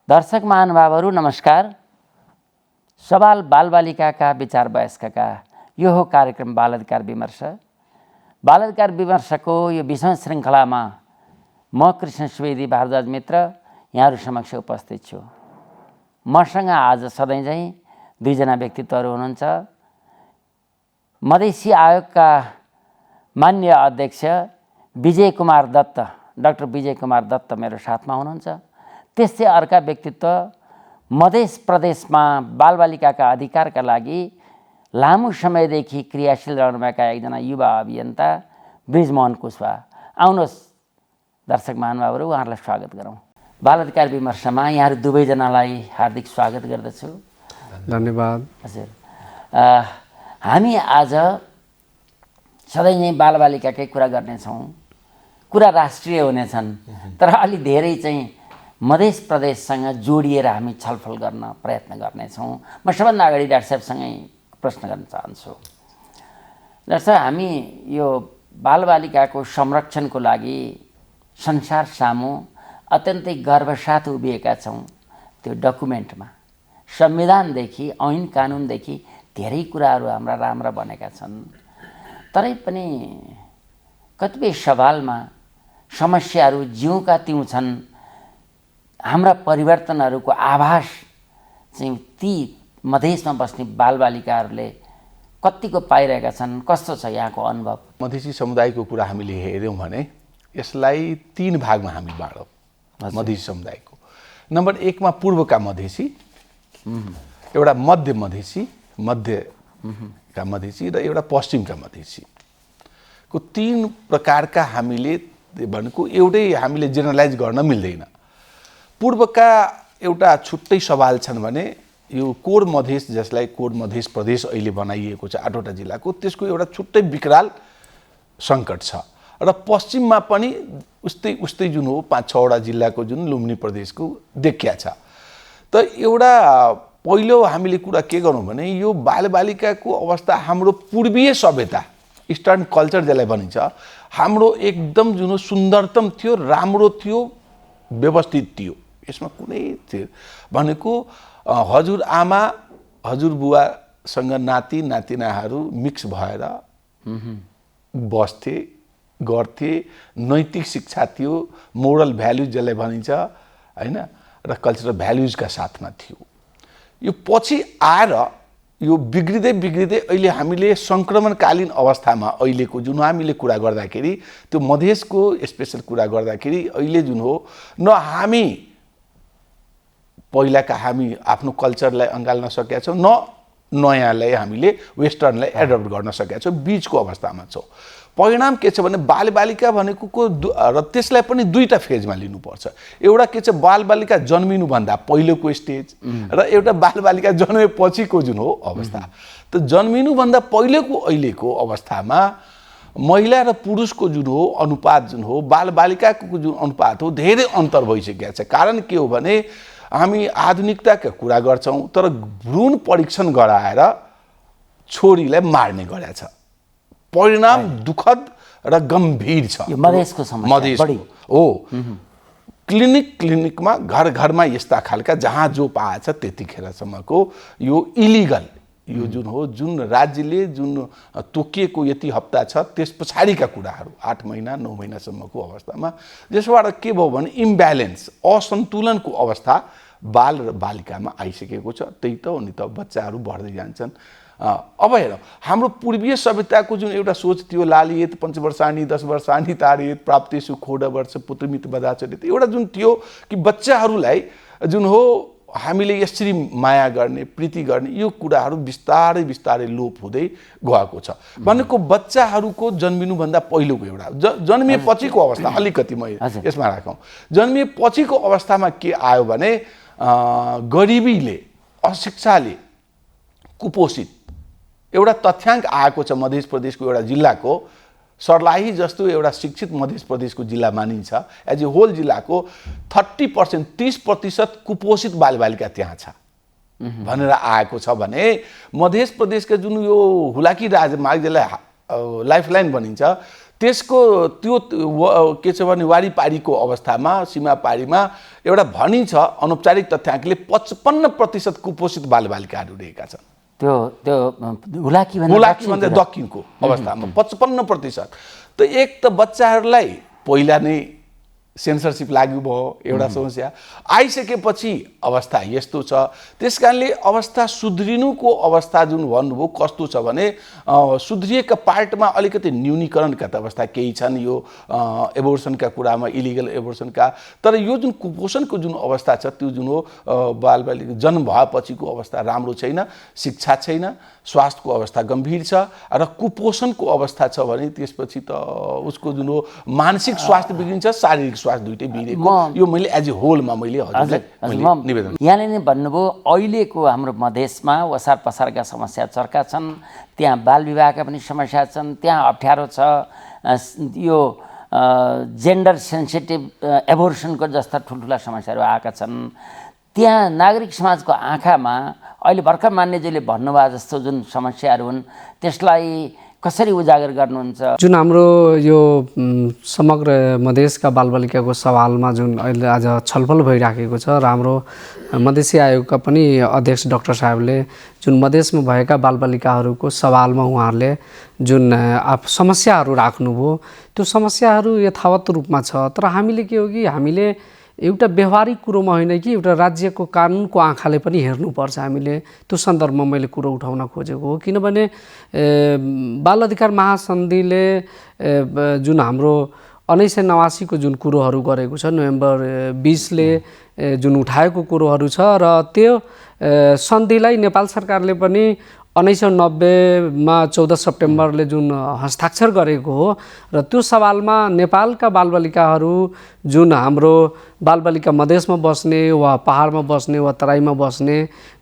दर्शक महानुभावहरू नमस्कार। सवाल बालबालिकाका विचार वयस्कका यो हो कार्यक्रम बाल अधिकार विमर्श। बाल अधिकार विमर्शको यो 20औं श्रृङ्खलामा म कृष्ण सुवेदी भारद्वाज मित्र यहाँहरू समक्ष उपस्थित छु। मसँग आज सधैँझै दुईजना व्यक्तित्वहरू हुनुहुन्छ। मधेसी आयोगका मान्य अध्यक्ष विजय कुमार दत्त, डाक्टर विजय कुमार दत्त मेरो साथमा हुनुहुन्छ। त्यसै अर्का व्यक्तित्व मध्य प्रदेशमा बालबालिकाका अधिकारका लागि लामो समयदेखि क्रियाशील रहनुभएका एकजना युवा अभियन्ता ब्रिजमोहन कुशवाहा। आउनुहोस् दर्शक महानुभावहरू, उहाँहरूलाई स्वागत गरौँ। बाल अधिकार विमर्शमा यहाँहरू दुवैजनालाई हार्दिक स्वागत गर्दछु। धन्यवाद। हजुर, हामी आज सधैँ नै बालबालिकाकै कुरा गर्नेछौँ। कुरा राष्ट्रिय हुनेछन्, तर अलि धेरै चाहिँ मध्य प्रदेशसँग जोडिएर हामी छलफल गर्न प्रयत्न गर्नेछौँ। म सबभन्दा अगाडि डाक्टर साहबसँगै प्रश्न गर्न चाहन्छु। डाक्टर साहब, हामी यो बालबालिकाको संरक्षणको लागि संसार सामु अत्यन्तै गर्वसाथ उभिएका छौँ। त्यो डकुमेन्टमा संविधानदेखि ऐन कानुनदेखि धेरै कुराहरू हाम्रा राम्रा बनेका छन्, तरै पनि कतिपय सवालमा समस्याहरू ज्यूका त्यौँ छन्। हाम्रा परिवर्तनहरूको आभास चाहिँ ती मधेसमा बस्ने बालबालिकाहरूले कतिको पाइरहेका छन्? कस्तो छ यहाँको अनुभव? मधेसी समुदायको कुरा हामीले हेऱ्यौँ भने यसलाई 3 भागमा हामी बाँडौँ। मधेसी समुदायको नम्बर 1 मा पूर्वका मधेसी, एउटा मध्य मधेसी, मध्यका मधेसी र एउटा पश्चिमका मधेसीको 3 प्रकारका हामीले भनेको एउटै हामीले जेनरलाइज गर्न मिल्दैन। पूर्वका एउटा छुट्टै सवाल छन् भने यो कोर मधेस, जसलाई कोर मधेस प्रदेश अहिले बनाइएको छ 8वटा जिल्लाको, त्यसको एउटा छुट्टै विकराल सङ्कट छ। र पश्चिममा पनि उस्तै जुन हो 5-6वटा जिल्लाको जुन लुम्बिनी प्रदेशको देखिया छ। त एउटा पहिलो हामीले कुरा के गरौँ भने यो बालबालिकाको अवस्था हाम्रो पूर्वीय सभ्यता, इस्टर्न कल्चर जसलाई भनिन्छ, हाम्रो एकदम जुन सुन्दरतम थियो, राम्रो थियो, व्यवस्थित थियो। यसमा कुनै थियो भनेको हजुर आमा हजुर बुवासँग नाति नातिनाहरू मिक्स भएर बस्थे गर्थे। नैतिक शिक्षा थियो, मोरल भ्याल्युज जसलाई भनिन्छ हैन, र कल्चरल भ्याल्युजका साथमा थियो। यो पछि आएर यो बिग्रिँदै बिग्रिँदै अहिले हामीले सङ्क्रमणकालीन अवस्थामा अहिलेको जुन हामीले कुरा गर्दाखेरि, त्यो मधेसको स्पेसल कुरा गर्दाखेरि अहिले जुन हो न हामी पहिलाका हामी आफ्नो कल्चरलाई अँगाल्न सकेका छौँ, न नयाँलाई हामीले वेस्टर्नलाई एडप्ट गर्न सकेका छौँ, बिचको अवस्थामा छौँ। परिणाम के छ भने बालबालिका भनेको र त्यसलाई पनि 2टा फेजमा लिनुपर्छ। एउटा के छ बालबालिका जन्मिनुभन्दा पहिलोको स्टेज र एउटा बालबालिका जन्मेपछिको जुन हो अवस्था। त जन्मिनुभन्दा पहिलेको अहिलेको अवस्थामा महिला र पुरुषको जुन हो अनुपात जुन हो, बालबालिकाको जुन अनुपात हो, धेरै अन्तर भइसकेको छ। कारण के हो भने हामी आधुनिकताका कुरा गर्छौँ, तर भ्रूण परीक्षण गराएर छोरीलाई मार्ने गरेका छ। परिणाम दुःखद र गम्भीर छ। यो मधेसको समस्या बढी हो। क्लिनिकमा घर घरमा यस्ता खालका जहाँ जो पाएछ त्यतिखेरसम्मको यो इलिगल, यो जुन हो, जुन राज्यले जुन तोकिएको यति हप्ता छ त्यस पछाडिका कुराहरू 8 महिना 9 महिनासम्मको अवस्थामा, जसबाट के भयो भने इम्ब्यालेन्स, असन्तुलनको अवस्था बाल र बालिकामा आइसकेको छ। त्यही त हो नि, त बच्चाहरू बढ्दै जान्छन्। अब हेरौँ हाम्रो पूर्वीय सभ्यताको जुन एउटा सोच थियो, लालियत पञ्चवर्षाणी 10 वर्षाणी तारियत प्राप्तेषु खोडवर्ष पुत्रमित बदाचरित, एउटा जुन थियो कि बच्चाहरूलाई जुन हो हामीले यसरी माया गर्ने, प्रीति गर्ने, यो कुराहरू बिस्तारै बिस्तारै लोप हुँदै गएको छ। भनेको बच्चाहरूको जन्मिनुभन्दा पहिलोको एउटा जन्मिएपछिको अवस्था अलिकति म यसमा राखौँ। जन्मिएपछिको अवस्थामा के आयो भने गरिबीले, अशिक्षाले, कुपोषित एउटा तथ्याङ्क आएको छ। मध्य प्रदेशको एउटा जिल्लाको सर्लाही जस्तो एउटा शिक्षित मध्य प्रदेशको जिल्ला मानिन्छ, एज ए होल जिल्लाको 30% कुपोषित बालबालिका त्यहाँ छ भनेर आएको छ। भने मध्य प्रदेशका जुन यो हुलाकी राजमार्ग, जसलाई लाइफलाइन भनिन्छ, त्यसको त्यो के छ भने वारीपारीको अवस्थामा सीमापारीमा एउटा भनी छ अनौपचारिक तथ्याङ्कले 55% कुपोषित बालबालिकाहरू रहेका छन्। त्यो त्यो हुलाकीभन्दा दक्षिणको अवस्थामा 55%। त एक त बच्चाहरूलाई पहिला नै सेन्सरसिप लागू भयो एउटा समस्या, आइसकेपछि अवस्था यस्तो छ। त्यस कारणले अवस्था सुध्रिनुको अवस्था जुन भन्नुभयो कस्तो छ भने सुध्रिएका पार्टमा अलिकति न्यूनीकरणका त अवस्था केही छन्, यो एबोर्सनका कुरामा, इलिगल एबोर्सनका। तर यो जुन कुपोषणको जुन अवस्था छ त्यो जुन हो बालबालिका जन्म भएपछिको अवस्था राम्रो छैन, शिक्षा छैन, स्वास्थ्यको अवस्था गम्भीर छ र कुपोषणको अवस्था छ भने त्यसपछि त उसको जुन हो मानसिक स्वास्थ्य बिग्रिन्छ, शारीरिक स्वास्थ्य दुइटै बिग्रेको। यो मैले एज ए होलमा मैले हजुरलाई निवेदन। यहाँले नै भन्नुभयो अहिलेको हाम्रो मधेसमा वसार पसारका समस्या चर्का छन्, त्यहाँ बाल विवाहका पनि समस्या छन्, त्यहाँ अप्ठ्यारो छ, यो जेन्डर सेन्सिटिभ एबोर्सनको जस्ता ठुल्ठुला समस्याहरू आएका छन्। त्यहाँ नागरिक समाजको आँखामा अहिले भर्खर मान्यजीले भन्नुभयो जस्तो जुन समस्याहरू हुन् त्यसलाई कसरी उजागर गर्नुहुन्छ? जुन हाम्रो यो समग्र मधेसका बालबालिकाको सवालमा जुन अहिले आज छलफल भइराखेको छ र हाम्रो मधेसी आयोगका पनि अध्यक्ष डाक्टर साहेबले जुन मधेसमा भएका बालबालिकाहरूको सवालमा उहाँहरूले जुन समस्याहरू राख्नुभयो त्यो समस्याहरू यथावत रूपमा छ। तर हामीले के हो कि हामीले एउटा व्यवहारिक कुरोमा होइन कि एउटा राज्यको कानुनको आँखाले पनि हेर्नुपर्छ। हामीले त्यो सन्दर्भमा मैले कुरो उठाउन खोजेको हो, किनभने बाल अधिकार महासन्धिले जुन हाम्रो 1989 को जुन कुरोहरू गरेको छ, नोभेम्बर 20ले जुन उठाएको कुरोहरू छ र त्यो सन्धिलाई नेपाल सरकारले पनि 1990 14 सेप्टेम्बरले जुन हस्ताक्षर गरेको हो र त्यो सवालमा नेपालका बालबालिकाहरू जुन हाम्रो बालबालिका मधेसमा बस्ने वा पहाडमा बस्ने वा तराईमा बस्ने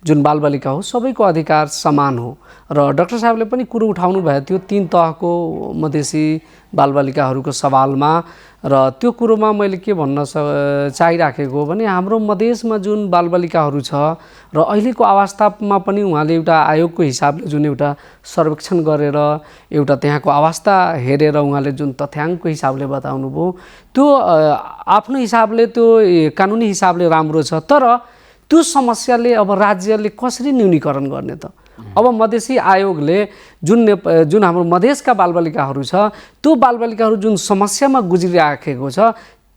जुन बालबालिका हो सबैको अधिकार समान हो। र डाक्टर साहबले पनि कुरो उठाउनु भयो त्यो 3 तहको मधेसी बालबालिकाहरूको सवालमा। र त्यो कुरोमा मैले के भन्न चाहिराखेको हो भने हाम्रो मधेसमा जुन बालबालिकाहरू छ र अहिलेको अवस्थामा पनि उहाँले एउटा आयोगको हिसाबले जुन एउटा सर्वेक्षण गरेर एउटा त्यहाँको अवस्था हेरेर उहाँले जुन तथ्याङ्कको हिसाबले बताउनु भयो त्यो आफ्नो हिसाबले त्यो कानुनी हिसाबले राम्रो छ। तर त्यो समस्याले अब राज्यले कसरी न्यूनीकरण गर्ने त? अब मधेसी आयोगले जुन हाम्रो मधेसका बालबालिकाहरू छ त्यो बालबालिकाहरू जुन समस्यामा गुज्रिराखेको छ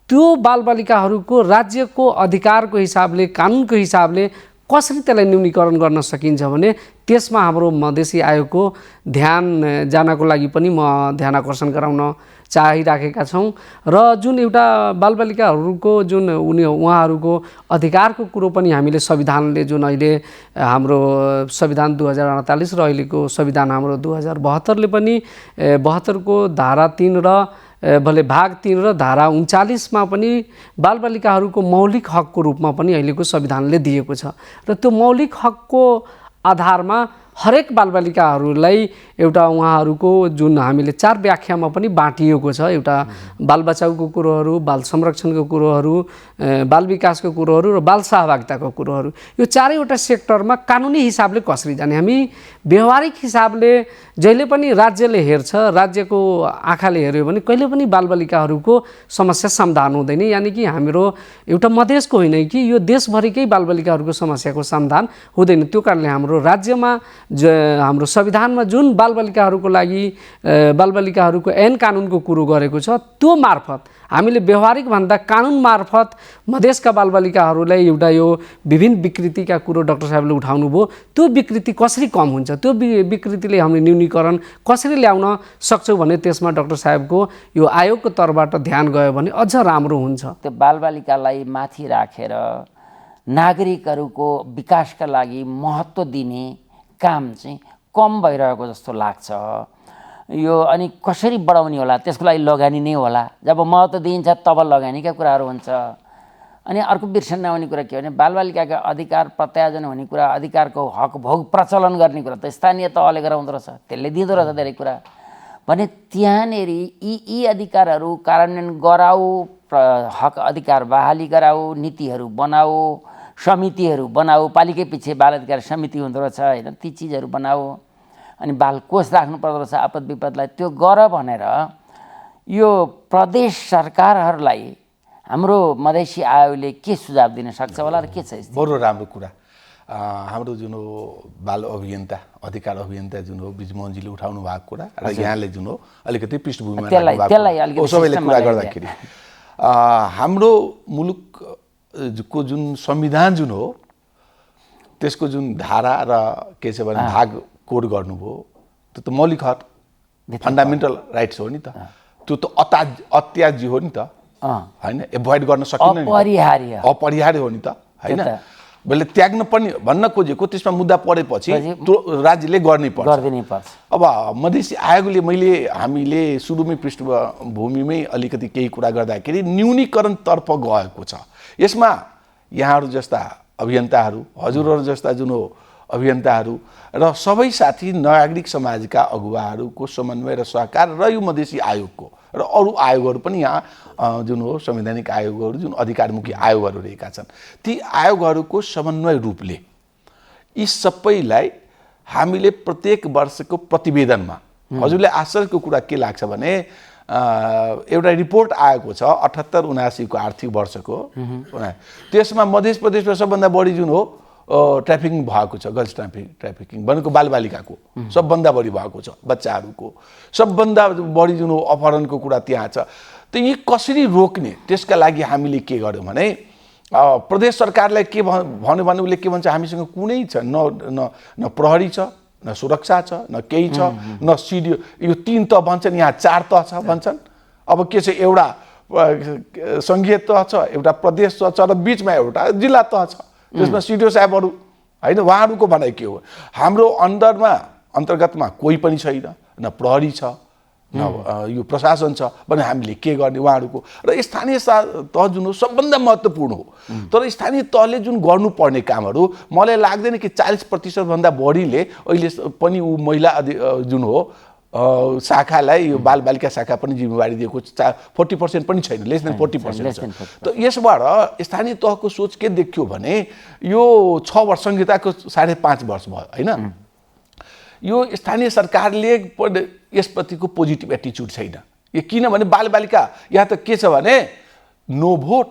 त्यो बालबालिकाहरूको राज्यको अधिकारको हिसाबले कानुनको हिसाबले कसरी त्यसलाई न्यूनीकरण गर्न सकिन्छ भने त्यसमा हाम्रो मधेसी आयोगको ध्यान जानको लागि पनि म ध्यान आकर्षण गराउन चाहिराखेका छौँ। र जुन एउटा बालबालिकाहरूको जुन उहाँहरूको अधिकारको कुरो पनि हामीले संविधानले जुन अहिले हाम्रो संविधान 2048 र अहिलेको संविधान हाम्रो 2072ले पनि 72 को धारा 3 र भले भाग 3 र धारा 39 पनि बालबालिकाहरूको मौलिक हकको रूपमा पनि अहिलेको संविधानले दिएको छ। र त्यो मौलिक हकको आधारमा हरेक बालबालिकाहरूलाई एउटा उहाँहरूको जुन हामीले 4 व्याख्यामा पनि बाँटिएको छ, एउटा बाल बचाउको कुरोहरू, बाल संरक्षणको कुरोहरू, बाल विकासको कुरोहरू र बाल सहभागिताको कुरोहरू। यो चारैवटा सेक्टरमा कानुनी हिसाबले कसरी जाने, हामी व्यवहारिक हिसाबले जहिले पनि राज्यले हेर्छ, राज्यको आँखाले हेर्यो भने कहिले पनि बालबालिकाहरूको समस्या समाधान हुँदैन। यानि कि हाम्रो एउटा मधेसको होइन कि यो देशभरिकै बालबालिकाहरूको समस्याको समाधान हुँदैन। त्यो कारणले हाम्रो राज्यमा हाम्रो संविधानमा जुन बालबालिकाहरूको लागि बालबालिकाहरूको ऐन कानुनको कुरो गरेको छ त्यो मार्फत हामीले व्यवहारिक भन्दा कानुन मार्फत मधेसका बालबालिकाहरूलाई एउटा यो विभिन्न विकृतिका कुरो डाक्टर साहबले उठाउनु भयो, त्यो विकृति कसरी कम हुन्छ, त्यो विकृतिले हामीले न्यूनीकरण कसरी ल्याउन सक्छौँ भने त्यसमा डाक्टर साहबको यो आयोगको तर्फबाट ध्यान गयो भने अझ राम्रो हुन्छ। त्यो बालबालिकालाई माथि राखेर नागरिकहरूको विकासका लागि महत्त्व दिने काम चाहिँ कम भइरहेको जस्तो लाग्छ। यो अनि कसरी बढाउने होला, त्यसको लागि लगानी नै होला। जब महत्त्व दिइन्छ तब लगानीका कुराहरू हुन्छ। अनि अर्को बिर्सन नहुने कुरा के भने बालबालिकाका अधिकार प्रत्यायोजन हुने कुरा, अधिकारको हक भोग प्रचलन गर्ने कुरा त स्थानीय तहले गराउँदो रहेछ, त्यसले दिँदो रहेछ धेरै कुरा भने त्यहाँनेरि यी अधिकारहरू कार्यान्वयन गराऊ, हक अधिकार बहाली गराऊ, नीतिहरू बनाऊ, समितिहरू बनाऊ, पालिकै पछि बाल अधिकार समिति हुँदो रहेछ होइन, ती चिजहरू बनाऊ, अनि बाल कोष राख्नु पर्दो रहेछ आपद विपदलाई, त्यो गर भनेर यो प्रदेश सरकारहरूलाई हाम्रो मधेसी आयोगले के सुझाव दिन सक्छ होला र के छ स्थिति? बडो राम्रो कुरा। हाम्रो जुन हो बाल अभियन्ता अधिकार अभियन्ता जुन हो बिजमोहनजीले उठाउनु भएको कुरा र यहाँले जुन हो अलिकति पृष्ठभूमिमा सबैले कुरा गर्दाखेरि हाम्रो मुलुकको जुन संविधान जुन हो त्यसको जुन धारा र के छ भने भाग कोड गर्नुभयो त्यो त मौलिक हक फन्डामेन्टल राइट्स हो नि त। त्यो त अत्याज्य हो नि त हैन, एभोइड गर्न सकिन्न नि, अपरिहार्य हो नि त हैन। मैले त्याग्न पनि भन्न खोजेको त्यसमा मुद्दा परेपछि राज्यले गर्नै पर्छ। अब मधेसी आयोगले हामीले सुरुमै पृष्ठभूमिमै अलिकति केही कुरा गर्दाखेरि न्यूनीकरणतर्फ गएको छ। यसमा यहाँहरू जस्ता अभियन्ताहरू हजुरहरू जस्ता जुन हो अभियन्ताहरू र सबै साथी नागरिक समाजका अगुवाहरूको समन्वय र सहकार र यो मधेसी आयोगको र अरू आयोगहरू पनि यहाँ जुन हो संवैधानिक आयोगहरू जुन अधिकारमुखी आयोगहरू रहेका छन् ती आयोगहरूको समन्वय रूपले यी सबैलाई हामीले प्रत्येक वर्षको प्रतिवेदनमा हजुरले आश्चर्यको कुरा के लाग्छ भने एउटा रिपोर्ट आएको छ 78-79 को आर्थिक वर्षको त्यसमा मध्य प्रदेशमा सबभन्दा बढी जुन हो ट्राफिकिङ भएको छ गर्ल्स ट्राफिकिङ भनेको बालबालिकाको सबभन्दा बढी भएको छ बच्चाहरूको सबभन्दा बढी जुन हो अपहरणको कुरा त्यहाँ छ। त यी कसरी रोक्ने त्यसका लागि हामीले के गर्यौं भने प्रदेश सरकारलाई के भन्यो भने उसले के भन्छ हामीसँग कुनै छ न प्रहरी छ न सुरक्षा छ न केही छ न सिडिओ यो 3 तह भन्छन् यहाँ 4 तह छ भन्छन्। अब के छ एउटा संघीय तह छ एउटा प्रदेश तह छ र बीचमा एउटा जिल्ला तह छ त्यसमा सिडिओ साहेबहरू हैन उहाँहरूको भनाइ के हो हाम्रो अन्तर्गतमा कोही पनि छैन न प्रहरी छ न यो प्रशासन छ भने हामीले के गर्ने उहाँहरूको र स्थानीय तह जुन हो सबभन्दा महत्त्वपूर्ण हो। तर स्थानीय तहले जुन गर्नुपर्ने कामहरू मलाई लाग्दैन कि 40% भन्दा बढीले अहिले पनि ऊ महिला जुन हो शाखालाई यो बालबालिका शाखा पनि जिम्मेवारी दिएको 40% पनि छैन, लेस देन 40% छ। त यसबाट स्थानीय तहको सोच के देखियो भने यो 6 वर्ष संहिताको 5.5 वर्ष भयो हैन। यो स्थानीय सरकारले यसप्रतिको पोजिटिभ एटिच्युड छैन। यो किनभने बालबालिका यहाँ त के छ भने no vote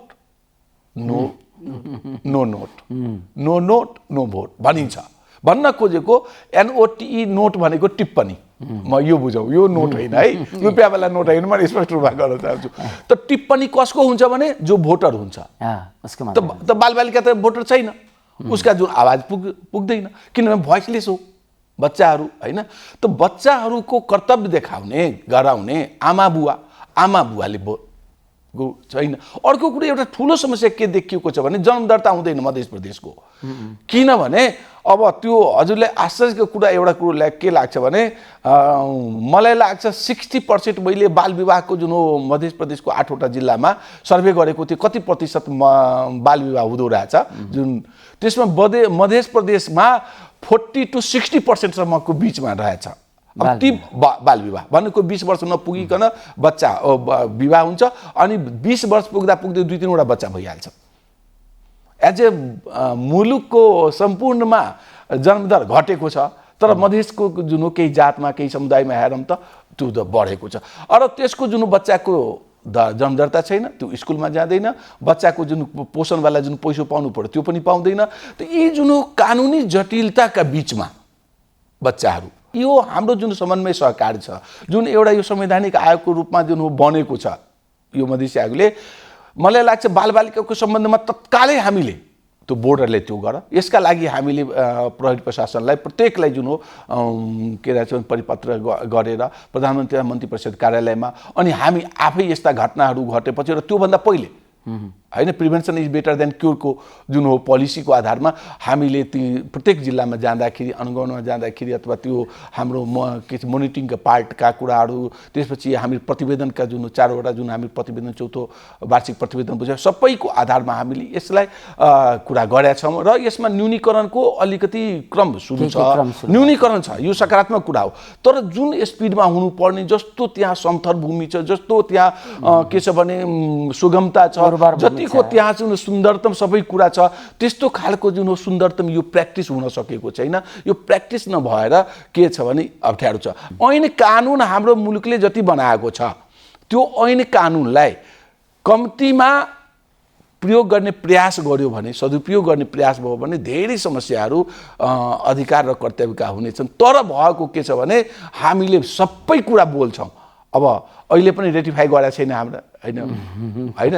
no note no vote भनिन्छ। भन्न खोजेको NOTE नोट भनेको टिप्पणी म यो बुझाउ यो नोट होइन है रुपियाँवाला नोट होइन म स्पष्ट रूपमा गर्न चाहन्छु। त टिप्पणी कसको हुन्छ भने जो भोटर हुन्छ त बालबालिका त भोटर छैन उसका जुन आवाज पुग्दैन किनभने भोइसलेस हो बच्चाहरू हैन। त बच्चाहरूको कर्तव्य देखाउने गराउने आमा बुवाले छैन। अर्को कुरा एउटा ठुलो समस्या के देखिएको छ भने जन्म दर्ता हुँदैन मध्य प्रदेशको। किनभने अब त्यो हजुरले आश्चर्यको कुरा एउटा कुरो के लाग्छ भने मलाई लाग्छ 60% मैले बाल विवाहको जुन हो मध्य प्रदेशको 8वटा जिल्लामा सर्वे गरेको थियो कति प्रतिशत बाल विवाह हुँदो रहेछ जुन त्यसमा मध्य प्रदेशमा 40 to 60% सम्मको बीचमा रहेछ। अब ती बाल विवाह भनेको 20 वर्ष नपुगिकन बच्चा विवाह हुन्छ अनि 20 वर्ष पुग्दा 2-3 वटा बच्चा भइहाल्छ। एज ए मुलुकको सम्पूर्णमा जन्मदर घटेको छ तर मधेसको जुन हो केही जातमा केही समुदायमा हेरौँ त त्यो त बढेको छ। र त्यसको जुन बच्चाको जन्मदर्ता छैन त्यो स्कुलमा जाँदैन बच्चाको जुन पोषणवाला जुन पैसा पाउनु पर्यो त्यो पनि पाउँदैन। त यी जुन कानुनी जटिलताका बीचमा बच्चाहरू यो हाम्रो जुन समन्वय सहकारी छ जुन एउटा यो संवैधानिक आयोगको रूपमा जुन हो बनेको छ यो मधेसी आयोगले मलाई लाग्छ बालबालिकाको सम्बन्धमा तत्कालै हामीले त्यो बोर्डरले त्यो गर। यसका लागि हामीले प्रहरी प्रशासनलाई प्रत्येकलाई जुन हो के रहेछ परिपत्र गरेर प्रधानमन्त्री मन्त्री परिषद कार्यालयमा अनि हामी आफै यस्ता घटनाहरू घटेपछि र त्योभन्दा पहिले हैन प्रिभेन्सन इज बेटर देन क्युरको जुन हो पोलिसीको आधारमा हामीले ती प्रत्येक जिल्लामा जाँदाखेरि अनुगमनमा जाँदाखेरि अथवा त्यो हाम्रो मोनिटरिङका पार्टका कुराहरू त्यसपछि हामी प्रतिवेदनका जुन 4वटा जुन हामी प्रतिवेदन चौथो वार्षिक प्रतिवेदन बुझ्यौँ सबैको आधारमा हामीले यसलाई कुरा गरेका छौँ र यसमा न्यूनीकरणको अलिकति क्रम सुरु छ न्यूनीकरण छ यो सकारात्मक कुरा हो। तर जुन स्पिडमा हुनुपर्ने जस्तो त्यहाँ समथर भूमि छ जस्तो त्यहाँ के छ भने सुगमता छ जतिको त्यहाँ जुन सुन्दरतम सबै कुरा छ त्यस्तो खालको जुन हो सुन्दरतम यो प्र्याक्टिस हुन सकेको छैन। यो प्र्याक्टिस नभएर के छ भने अप्ठ्यारो छ। ऐन कानुन हाम्रो मुलुकले जति बनाएको छ त्यो ऐन कानुनलाई कम्तीमा प्रयोग गर्ने प्रयास गर्यो भने, सदुपयोग गर्ने प्रयास भयो भने धेरै समस्याहरू अधिकार र कर्तव्यका हुनेछन्। तर भएको के छ भने हामीले सबै कुरा बोल्छौँ, अब अहिले पनि रेटिफाई गरेको छैन हाम्रो, होइन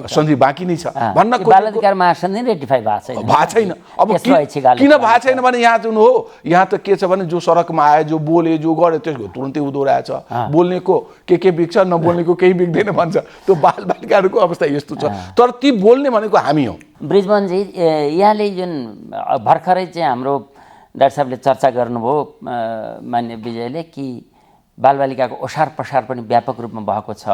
सन्धि बाँकी नै छ भन्न बाल अधिकार महासन्धि रेटिफाई भएको छैन। अब किन भएको छैन भने यहाँ जुन हो, यहाँ त के छ भने जो सडकमा आयो, जो बोले, जो गर्यो त्यसको तुरन्तै उदो रहेछ। बोल्नेको के बिग्छ, नबोल्नेको केही बिग्दैन भन्छ। त्यो बालबालिकाहरूको अवस्था यस्तो छ। तर ती बोल्ने भनेको हामी हौ। ब्रिजमोहनजी, यहाँले जुन भर्खरै चाहिँ हाम्रो डाक्टर साहबले चर्चा गर्नुभयो मान्य विजयले कि बालबालिकाको ओसार पसार पनि व्यापक रूपमा भएको छ,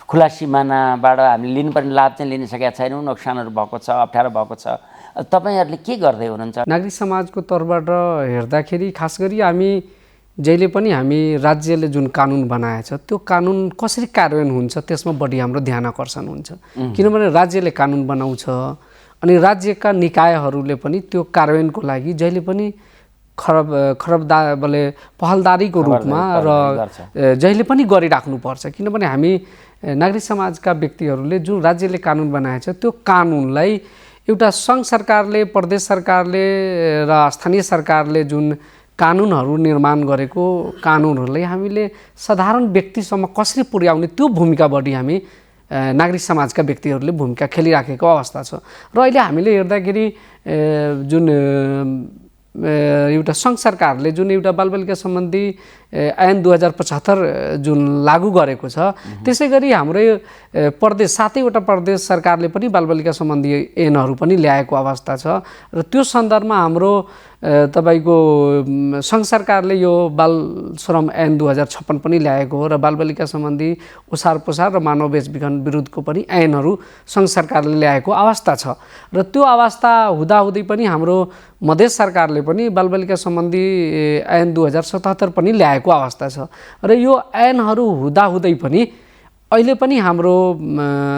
खुला सिमानाबाट हामीले लिनुपर्ने लाभ चाहिँ लिन सकेका छैनौँ, नोक्सानहरू भएको छ, अप्ठ्यारो भएको छ। तपाईँहरूले के गर्दै हुनुहुन्छ? नागरिक समाजको तर्फबाट हेर्दाखेरि खास गरी हामी जहिले पनि हामी राज्यले जुन कानुन बनाएछ त्यो कानुन कसरी कार्यान्वयन हुन्छ त्यसमा बढी हाम्रो ध्यान आकर्षण हुन्छ। किनभने राज्यले कानुन बनाउँछ अनि राज्यका निकायहरूले पनि त्यो कार्यान्वयनको लागि जहिले पनि पहलदारीको रूपमा र जहिले पनि गरिराख्नुपर्छ। किनभने हामी नागरिक समाजका व्यक्तिहरूले जुन राज्यले कानुन बनाएछ त्यो कानुनलाई एउटा सङ्घ सरकारले, प्रदेश सरकारले र स्थानीय सरकारले जुन कानुनहरू निर्माण गरेको कानुनहरूलाई हामीले साधारण व्यक्तिसम्म कसरी पुर्याउने त्यो भूमिका बढी हामी नागरिक समाजका व्यक्तिहरूले भूमिका खेलिराखेको अवस्था छ। र अहिले हामीले हेर्दाखेरि जुन एउटा सङ्घ सरकारले जुन एउटा बालबालिका सम्बन्धी ऐन 2075 जुन लागू गरेको छ, त्यसै गरी हाम्रो प्रदेश 7वटा प्रदेश सरकारले पनि बालबालिका सम्बन्धी ऐनहरू पनि ल्याएको अवस्था छ। र त्यो सन्दर्भमा हाम्रो तपाईको सङ्घ सरकारले यो बाल श्रम ऐन 2056 पनि ल्याएको हो र बालबालिका सम्बन्धी ओसार पोसार र मानव बेचबिखन विरुद्धको पनि ऐनहरू सङ्घ सरकारले ल्याएको अवस्था छ। र त्यो अवस्था हुँदाहुँदै पनि हाम्रो मधेस सरकारले पनि बालबालिका सम्बन्धी ऐन 2077 पनि ल्याएको अवस्था छ। र यो ऐनहरू हुँदाहुँदै पनि अहिले पनि हाम्रो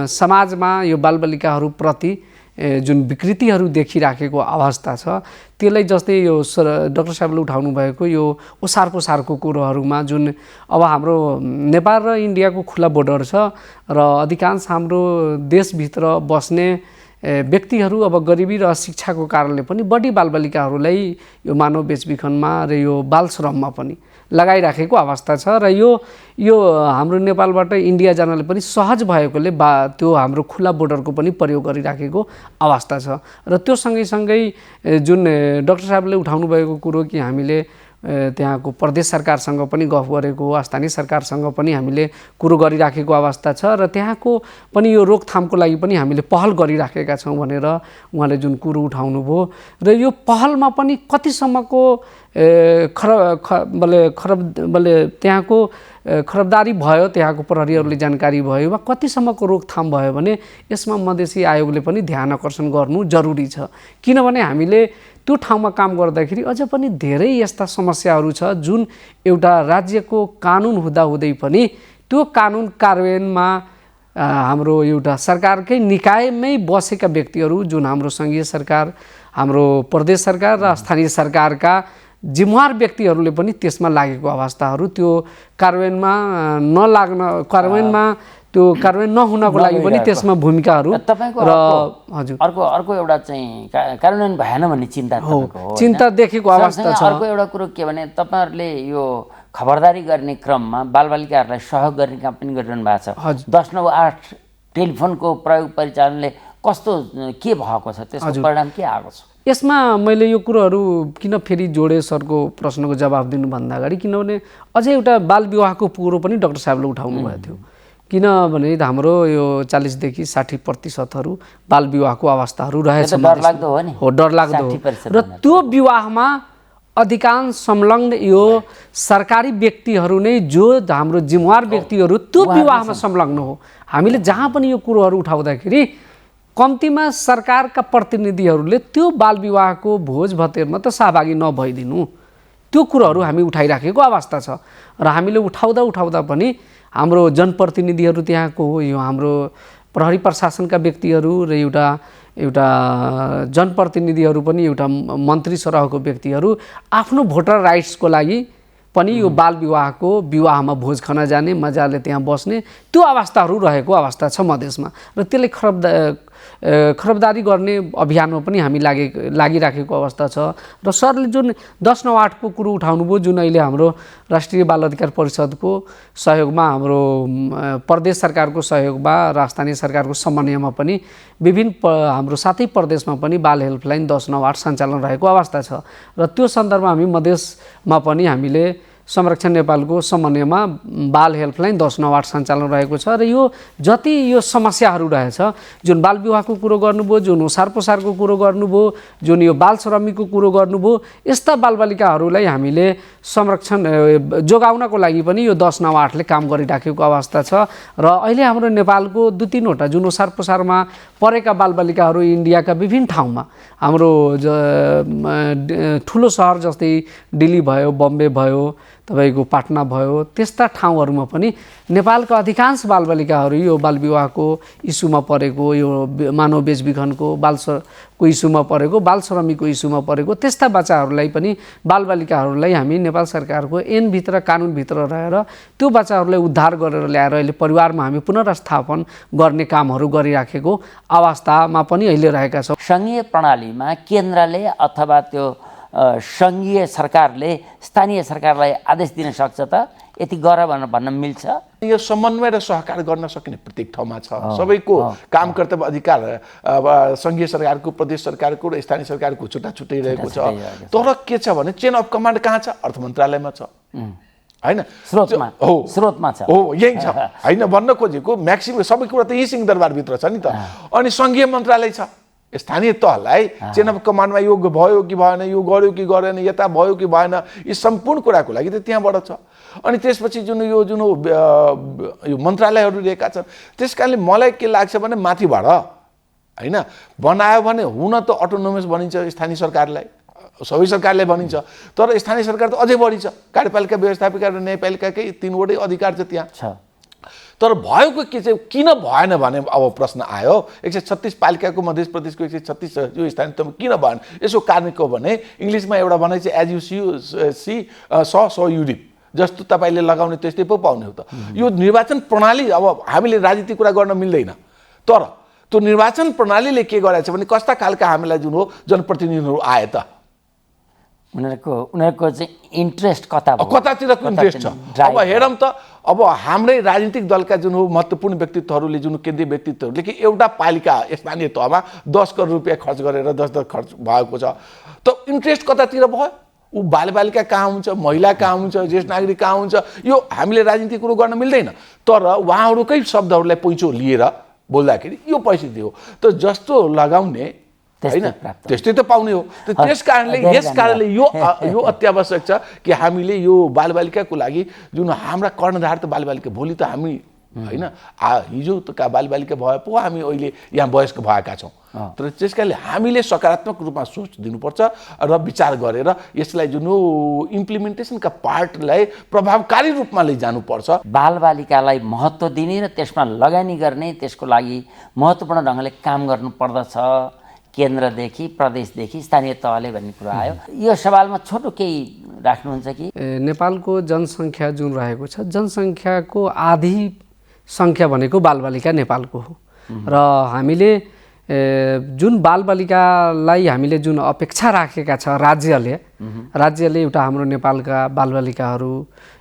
समाजमा यो बालबालिकाहरूप्रति जुन विकृतिहरू देखिराखेको अवस्था छ त्यसलाई जस्तै यो डाक्टर साहबले उठाउनु भएको यो ओसार पोसारको कुरोहरूमा जुन अब हाम्रो नेपाल र इन्डियाको खुला बोर्डर छ र अधिकांश हाम्रो देशभित्र बस्ने व्यक्तिहरू अब गरिबी र शिक्षाको कारणले पनि बढी बालबालिकाहरूलाई यो मानव बेचबिखनमा र यो बाल श्रममा पनि लगाइराखेको अवस्था छ। र यो हाम्रो नेपालबाट इन्डिया जानले पनि सहज भएकोले त्यो हाम्रो खुला बोर्डरको पनि प्रयोग गरिराखेको अवस्था छ। र त्यो सँगै जुन डाक्टर साहबले उठाउनु भएको कुरो कि हामीले त्यहाँको प्रदेश सरकारसँग पनि गफ गरेको, स्थानीय सरकारसँग पनि हामीले कुरो गरिराखेको अवस्था छ र त्यहाँको पनि यो रोकथामको लागि पनि हामीले पहल गरिराखेका छौँ भनेर उहाँले जुन कुरो उठाउनु भयो। र यो पहलमा पनि कतिसम्मको त्यहाँको खरबदारी भयो, त्यहाँको प्रहरीहरूले जानकारी भयो वा कतिसम्मको रोकथाम भयो भने यसमा मधेसी आयोगले पनि ध्यान आकर्षण गर्नु जरुरी छ। किनभने हामीले त्यो ठाउँमा काम गर्दाखेरि अझ पनि धेरै यस्ता समस्याहरू छ जुन एउटा राज्यको कानुन हुँदाहुँदै पनि त्यो कानुन कार्यान्वयनमा हाम्रो एउटा सरकारकै निकायमै बसेका व्यक्तिहरू जुन हाम्रो सङ्घीय सरकार, हाम्रो प्रदेश सरकार र स्थानीय सरकारका जिम्मेवार व्यक्तिहरूले पनि त्यसमा लागेको अवस्थाहरू त्यो कार्यान्वयनमा त्यो कार्यान्वयन नहुनको लागि पनि त्यसमा भूमिकाहरू तपाईको र हजुर अर्को एउटा चाहिँ कार्यान्वयन भएन भन्ने चिन्ता तपाईको हो, चिन्ता देखेको अवस्था छ। अर्को एउटा कुरो के भने तपाईहरुले यो खबरदारी गर्ने क्रममा बालबालिकाहरूलाई सहयोग गर्ने काम पनि गरिरहनु भएको छ। 1098 टेलिफोनको प्रयोग परिचालनले कस्तो के भएको छ, त्यसको परिणाम के आएको छ? यसमा मैले यो कुरोहरू किन फेरि जोडे सरको प्रश्नको जवाफ दिनुभन्दा अगाडि, किनभने अझै एउटा बाल विवाहको कुरो पनि डाक्टर साहबले उठाउनु भएको थियो। किनभने हाम्रो यो 40 देखि 60% बाल विवाहको अवस्थाहरू रहेछ। डरलाग्दो हो नि। हो, डरलाग्दो। र त्यो विवाहमा अधिकांश संलग्न यो सरकारी व्यक्तिहरू नै, जो हाम्रो जिम्मेवार व्यक्तिहरू त्यो विवाहमा संलग्न हो। हामीले जहाँ पनि यो कुरोहरू उठाउँदाखेरि कम्तीमा सरकारका प्रतिनिधिहरूले त्यो बाल विवाहको भोज भतेरमा त सहभागी नभइदिनु, त्यो कुरोहरू हामी उठाइराखेको अवस्था छ। र हामीले उठाउँदा पनि हाम्रो जनप्रतिनिधिहरू त्यहाँको यो हाम्रो प्रहरी प्रशासनका व्यक्तिहरू र एउटा जनप्रतिनिधिहरू पनि, एउटा मन्त्री सरहको व्यक्तिहरू आफ्नो भोटर राइट्सको लागि पनि यो बाल विवाहमा भोज खान जाने, मजाले त्यहाँ बस्ने त्यो अवस्थाहरू रहेको अवस्था छ मधेसमा र त्यसले खरबदारी गर्ने अभियानमा पनि हामी लागिराखेको अवस्था छ। र सरले जुन 1098 को कुरो उठाउनुभयो, जुन अहिले हाम्रो राष्ट्रिय बाल अधिकार परिषदको सहयोगमा, हाम्रो प्रदेश सरकारको सहयोगमा र स्थानीय सरकारको समन्वयमा पनि विभिन्न हाम्रो साथै प्रदेशमा पनि बाल हेल्पलाइन 1098 सञ्चालन रहेको अवस्था छ। र त्यो सन्दर्भमा हामी मधेसमा पनि हामीले संरक्षण नेपालको समन्वयमा बाल हेल्पलाइन 1098 सञ्चालन रहेको छ। र यो जति यो समस्याहरू रहेछ, जुन बाल विवाहको कुरो गर्नुभयो, जुन ओसार पोसारको कुरो गर्नुभयो, जुन यो बाल श्रमिकको कुरो गर्नुभयो, यस्ता बालबालिकाहरूलाई हामीले संरक्षण जोगाउनको लागि पनि यो 1098 ले काम गरिराखेको अवस्था छ। र अहिले हाम्रो नेपालको 2-3 वटा जुन ओसार पोसारमा परेका बालबालिकाहरू इन्डियाका विभिन्न ठाउँमा, हाम्रो ठुलो सहर जस्तै दिल्ली भयो, बम्बे भयो, तपाईको पाटना भयो, त्यस्ता ठाउँहरूमा पनि नेपालका अधिकांश बालबालिकाहरू यो बाल विवाहको इस्युमा परेको, यो मानव बेचबिखनको को इस्युमा परेको, बाल श्रमिकको इस्युमा परेको त्यस्ता बच्चाहरूलाई पनि, बालबालिकाहरूलाई हामी नेपाल सरकारको ऐनभित्र, कानुनभित्र रहेर त्यो बच्चाहरूलाई उद्धार गरेर ल्याएर अहिले परिवारमा हामी पुनर्स्थापन गर्ने कामहरू गरिराखेको अवस्थामा पनि अहिले रहेका छौँ। सङ्घीय प्रणालीमा केन्द्रले अथवा त्यो सङ्घीय सरकारले स्थानीय सरकारलाई आदेश दिन सक्छ त, यति गर भनेर भन्न मिल्छ? यो समन्वय र सहकार गर्न सकिने प्रत्येक ठाउँमा छ। सबैको काम कर्तव्य अधिकार सङ्घीय सरकारको, प्रदेश सरकारको र स्थानीय सरकारको छुट्टै रहेको छ। तर के छ भने चेन अफ कमान्ड कहाँ छ? अर्थ मन्त्रालयमा छ, हैन? स्रोतमा छ, हो, यही छ, हैन? भन्न खोजेको म्याक्सिमम सबै कुरा त यही सिंहदरबारभित्र छ नि त। अनि सङ्घीय मन्त्रालय छ, स्थानीय तहलाई चेन अफ कमान्डमा यो भयो कि भएन, यो गर्यो कि गरेन, यता भयो कि भएन, यी सम्पूर्ण कुराको लागि त त्यहाँबाट छ। अनि त्यसपछि जुन यो मन्त्रालयहरू रहेका छन्, त्यस कारणले मलाई के लाग्छ भने माथिबाट, हैन, बनायो भने हुन त अटोनोमस भनिन्छ स्थानीय सरकारलाई, सबै सरकारले भनिन्छ, तर स्थानीय सरकार त अझै बढी छ। कार्यपालिका, व्यवस्थापिका र न्यायपालिकाकै 3 वटै अधिकार छ त्यहाँ छ। तर भएको के चाहिँ किन भएन भने अब प्रश्न आयो। 136 पालिकाको मध्य प्रदेशको 136 यो स्थानीय तहमा किन भएन? यसो कारण के हो भने इङ्ग्लिसमा एउटा भनाइ चाहिँ as you sow so you reap, जस्तो तपाईँले लगाउने त्यस्तै पो पाउने हो त। यो निर्वाचन प्रणाली, अब हामीले राजनीति कुरा गर्न मिल्दैन, तर त्यो निर्वाचन प्रणालीले के गरेछ भने कस्ता खालका हामीलाई जुन हो जनप्रतिनिधिहरू आए त, उनीहरूको चाहिँ इन्ट्रेस्ट कतातिरको इन्ट्रेस्ट छ। अब हेरौँ त, अब हाम्रै राजनीतिक दलका जुन हो महत्त्वपूर्ण व्यक्तित्वहरूले, जुन केन्द्रीय व्यक्तित्वहरूले कि एउटा पालिका स्थानीय तहमा 10 करोड रुपियाँ खर्च गरेर 10 खर्च भएको छ, त इन्ट्रेस्ट कतातिर भयो? ऊ बालबालिका कहाँ हुन्छ, महिला कहाँ हुन्छ, ज्येष्ठ नागरिक कहाँ हुन्छ? यो हामीले राजनीति कुरो गर्न मिल्दैन। तर उहाँहरूकै शब्दहरूलाई पैँचो लिएर बोल्दाखेरि यो पैसा दियो त, जस्तो लगाउने हैन त्यस्तै त पाउने हो। त्यस कारणले यो अत्यावश्यक छ कि हामीले यो बालबालिकाको लागि जुन हाम्रा कर्णधार त बालबालिका, भोलि त हामी, हैन, हिजो त बालबालिका भए पो हामी अहिले यहाँ वयस्क भएका छौँ। तर त्यस कारणले हामीले सकारात्मक रूपमा सोच दिनुपर्छ र विचार गरेर यसलाई जुन इम्प्लिमेन्टेसनका पार्टलाई प्रभावकारी रूपमा लैजानुपर्छ। बालबालिकालाई महत्त्व दिने र त्यसमा लगानी गर्ने, त्यसको लागि महत्त्वपूर्ण ढङ्गले काम गर्नुपर्दछ, केन्द्रदेखि प्रदेशदेखि स्थानीय तहले भन्ने कुरा आयो। यो सवालमा छोटो केही राख्नुहुन्छ कि? नेपालको जनसङ्ख्या जुन रहेको छ, जनसङ्ख्याको आधी सङ्ख्या भनेको बालबालिका नेपालको हो। र हामीले जुन बालबालिकालाई हामीले जुन अपेक्षा राखेका छ राज्यले एउटा हाम्रो नेपालका बालबालिकाहरू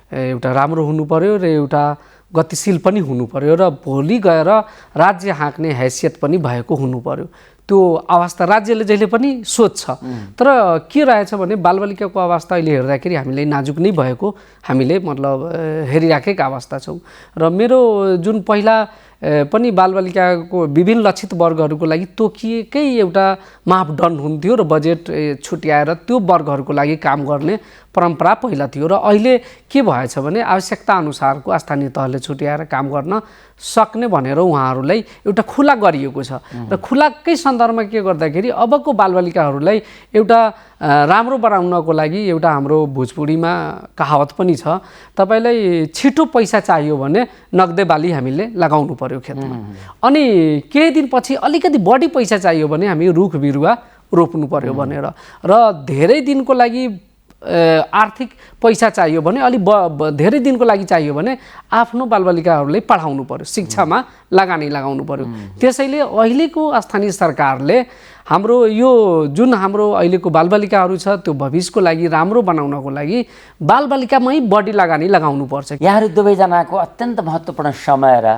एउटा राम्रो हुनु पर्यो र एउटा गतिशील पनि हुनु पर्यो र भोलि गएर राज्य हाँक्ने हैसियत पनि भएको हुनु पर्यो। त्यो अवस्था राज्यले जहिले पनि सोध्छ। तर के रहेछ भने बालबालिकाको अवस्था अहिले हेर्दाखेरि हामीलाई नाजुक नै भएको हामीले मतलब हेरिराखेका अवस्था छौँ। र मेरो जुन पहिला पनि बालबालिकाको विभिन्न लक्षित वर्गहरूको लागि तोकिएकै एउटा मापदण्ड हुन्थ्यो र बजेट छुट्याएर त्यो वर्गहरूको लागि काम गर्ने परम्परा पहिला थियो। र अहिले के भएछ भने आवश्यकता अनुसारको स्थानीय तहले छुट्याएर काम गर्न सक्ने भनेर उहाँहरूलाई एउटा खुला गरिएको छ। र खुलाकै सन्दर्भमा के गर्दाखेरि अबको बालबालिकाहरूलाई एउटा राम्रो बनाउनको लागि एउटा हाम्रो भोजपुरीमा कहावत पनि छ, तपाईँलाई छिटो पैसा चाहियो भने नगदे बाली हामीले लगाउनु पर्यो खेतमा, अनि केही दिनपछि अलिकति बढी पैसा चाहियो भने हामी रुख बिरुवा रोप्नु पर्यो भनेर। र धेरै दिनको लागि आर्थिक पैसा चाहियो भने अलि धेरै दिनको लागि चाहियो भने आफ्नो बालबालिकाहरूलाई पढाउनु पर्यो, शिक्षामा लगानी लगाउनु पर्यो। त्यसैले अहिलेको स्थानीय सरकारले हाम्रो यो जुन हाम्रो अहिलेको बालबालिकाहरू छ त्यो भविष्यको लागि राम्रो बनाउनको लागि बालबालिकामै बढी लगानी लगाउनुपर्छ। यहाँहरू दुवैजनाको अत्यन्त महत्त्वपूर्ण समय र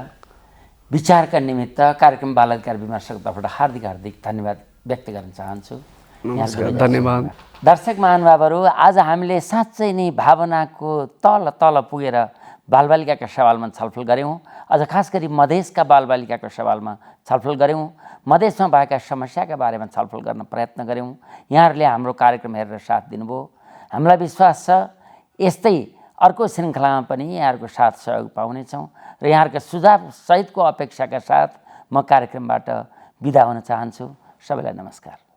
विचारका निमित्त कार्यक्रम बाल अधिकार विमर्शको तर्फबाट हार्दिक हार्दिक धन्यवाद व्यक्त गर्न चाहन्छु। धन्यवाद। दर्शक महानुभावहरू, आज हामीले साँच्चै नै भावनाको तल तल पुगेर बालबालिकाका सवालमा छलफल गऱ्यौँ। अझ खास गरी मधेसका बालबालिकाको सवालमा छलफल गऱ्यौँ। मधेसमा भएका समस्याका बारेमा छलफल गर्न प्रयत्न गऱ्यौँ। यहाँहरूले हाम्रो कार्यक्रम हेरेर साथ दिनुभयो। हामीलाई विश्वास छ यस्तै अर्को श्रृङ्खलामा पनि यहाँहरूको साथ सहयोग पाउनेछौँ र यहाँहरूका सुझाव सहितको अपेक्षाका साथ म कार्यक्रमबाट बिदा हुन चाहन्छु। सबैलाई नमस्कार।